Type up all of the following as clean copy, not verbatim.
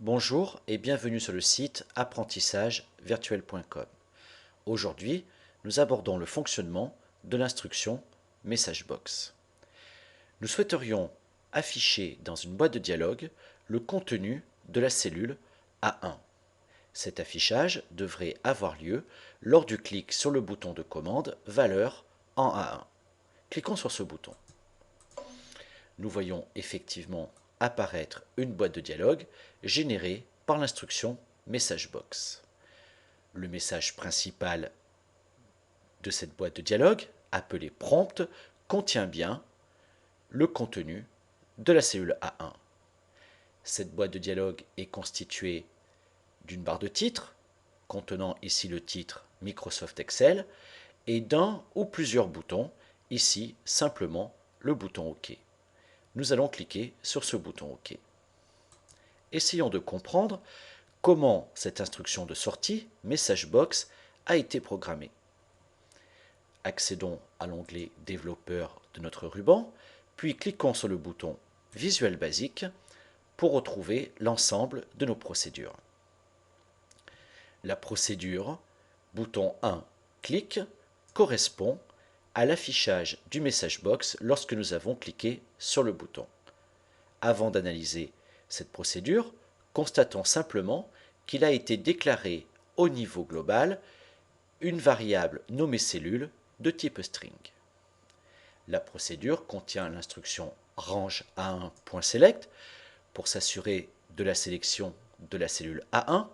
Bonjour et bienvenue sur le site apprentissagevirtuel.com. Aujourd'hui, nous abordons le fonctionnement de l'instruction MessageBox. Nous souhaiterions afficher dans une boîte de dialogue le contenu de la cellule A1. Cet affichage devrait avoir lieu lors du clic sur le bouton de commande Valeur en A1. Cliquons sur ce bouton. Nous voyons effectivement apparaître une boîte de dialogue générée par l'instruction MessageBox. Le message principal de cette boîte de dialogue, appelé prompt, contient bien le contenu de la cellule A1. Cette boîte de dialogue est constituée d'une barre de titre, contenant ici le titre Microsoft Excel, et d'un ou plusieurs boutons, ici simplement le bouton OK. Nous allons cliquer sur ce bouton OK. Essayons de comprendre comment cette instruction de sortie, MessageBox, a été programmée. Accédons à l'onglet Développeur de notre ruban, puis cliquons sur le bouton Visuel basique pour retrouver l'ensemble de nos procédures. La procédure, bouton 1, clic, correspond à l'affichage du MessageBox lorsque nous avons cliqué sur le bouton. Avant d'analyser cette procédure, constatons simplement qu'il a été déclaré au niveau global une variable nommée cellule de type string. La procédure contient l'instruction range A1.select pour s'assurer de la sélection de la cellule A1,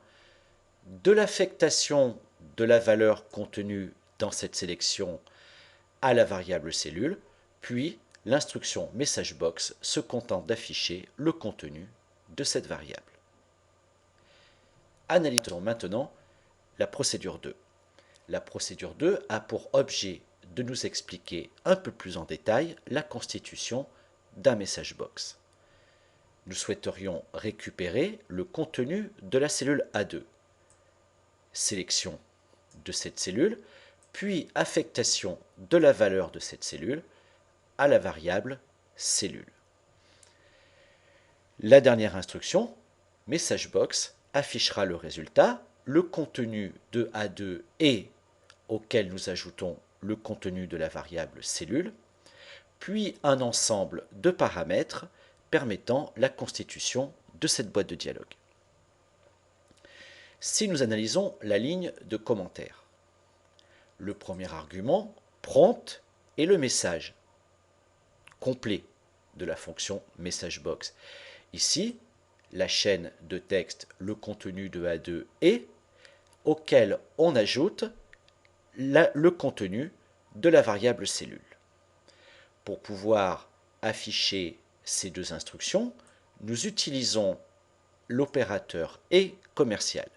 de l'affectation de la valeur contenue dans cette sélection à la variable cellule, puis l'instruction MessageBox se contente d'afficher le contenu de cette variable. Analysons maintenant la procédure 2. La procédure 2 a pour objet de nous expliquer un peu plus en détail la constitution d'un MessageBox. Nous souhaiterions récupérer le contenu de la cellule A2. Sélection de cette cellule, puis affectation de la valeur de cette cellule à la variable cellule. La dernière instruction, MessageBox, affichera le résultat, le contenu de A2 et auquel nous ajoutons le contenu de la variable cellule, puis un ensemble de paramètres permettant la constitution de cette boîte de dialogue. Si nous analysons la ligne de commentaires, le premier argument, prompt, est le message complet de la fonction MessageBox. Ici, la chaîne de texte, le contenu de A2 et auquel on ajoute le contenu de la variable cellule. Pour pouvoir afficher ces deux instructions, nous utilisons l'opérateur et commercial.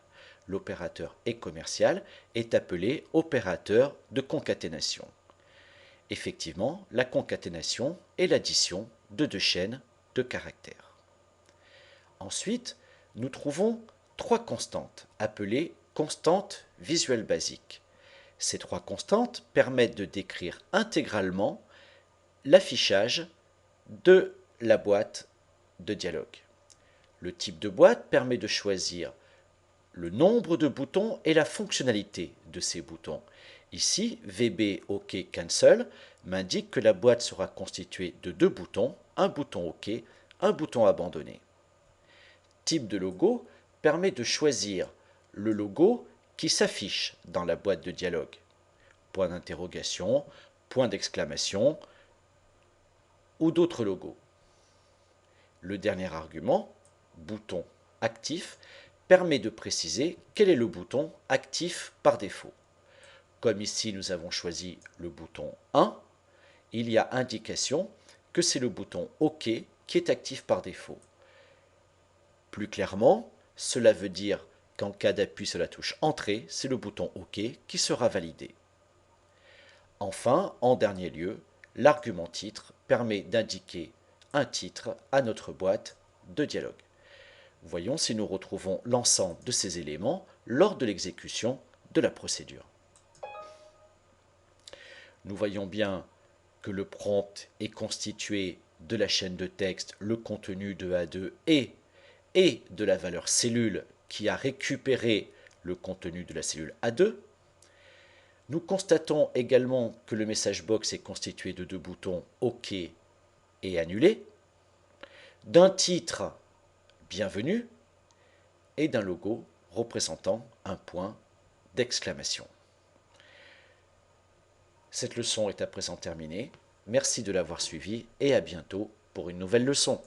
L'opérateur et commercial est appelé opérateur de concaténation. Effectivement, la concaténation est l'addition de deux chaînes de caractères. Ensuite, nous trouvons trois constantes appelées constantes visuelles basiques. Ces trois constantes permettent de décrire intégralement l'affichage de la boîte de dialogue. Le type de boîte permet de choisir le nombre de boutons et la fonctionnalité de ces boutons. Ici, VB OK Cancel m'indique que la boîte sera constituée de deux boutons, un bouton OK, un bouton abandonné. Type de logo permet de choisir le logo qui s'affiche dans la boîte de dialogue. Point d'interrogation, point d'exclamation ou d'autres logos. Le dernier argument, bouton actif, permet de préciser quel est le bouton actif par défaut. Comme ici nous avons choisi le bouton 1, il y a indication que c'est le bouton OK qui est actif par défaut. Plus clairement, cela veut dire qu'en cas d'appui sur la touche Entrée, c'est le bouton OK qui sera validé. Enfin, en dernier lieu, l'argument titre permet d'indiquer un titre à notre boîte de dialogue. Voyons si nous retrouvons l'ensemble de ces éléments lors de l'exécution de la procédure. Nous voyons bien que le prompt est constitué de la chaîne de texte, le contenu de A2 et et de la valeur cellule qui a récupéré le contenu de la cellule A2. Nous constatons également que le message box est constitué de 2 boutons OK et Annuler, d'un titre Bienvenue et d'un logo représentant un point d'exclamation. Cette leçon est à présent terminée. Merci de l'avoir suivie et à bientôt pour une nouvelle leçon.